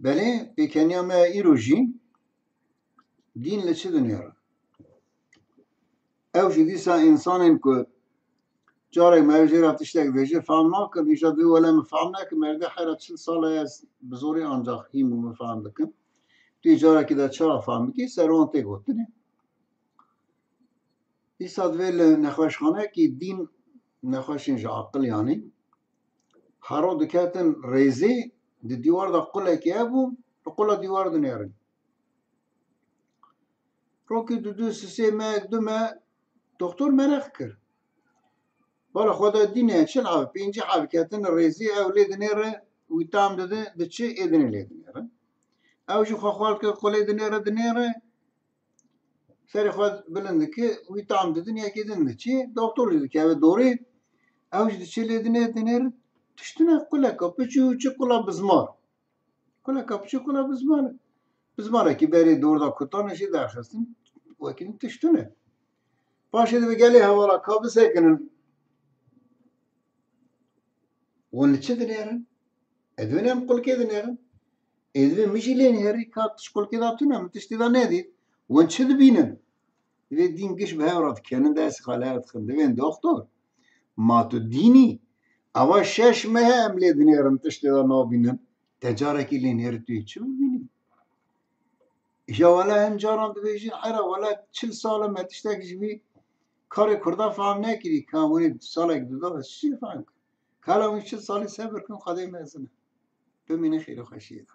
بله بکنیا ما ایروژی دین لچه دنیاره او دیسا انسان که جاره موجی رفتش تک دیجی فهم نکن ایجا دو ولی مفهم نکن مرده حیرت 40 ساله از بزرگی آنجا هیمو مفهم دکن توی جاره که در چرا فهم بکی سرون تی گوتنه ایسا دویل نخوش خانه که دین نخوش اینجا عقل یعنی هرو دکتن ریزی دی دیوار دا قله که ابو قله دیوار دنیارن رو که دو سه مک دو مک دکتر منخ کرد بالا خدا دینه چل عب پینجی حرکتن ریزی اولی دنیره ویتام داده دچه ایدنی لیدنیره اوجو خوال که قله دنیره سری خود بلند که ویتام دادن یکی دنده چی دکتر دیده که دوری اوج دچه لیدنیره تشتونه قله کپچو چه قله بزمار قله کپچو قله بزماره که بری دور دا کتانشی درخستن وکین تشتونه پاشید بگلی حوالا کابسه کنن ولی چه دنیارن؟ ادوین هم قل که دنیارن؟ ادوین میشه لین هری کاتش قل که داتونه متشتی دا ندید ولی چه دبینن؟ دوی دین گش به هورات کنن دست خاله هات خند دوین دکتر ما تو دینی اوا شش ماه هم لی دنیارن تشتی دا نابینن تجاره که لین هری توی چه ببینی؟ ایجا ولی هم جاران دویجین حیره ولی 40 ساله متشتکش بی کار کرده فهم نکری کامونی ساله که دودا چی فهم کن؟ کالا اون 40 سالی صبر کن خدای مزنه ببینه خیلی خوشیه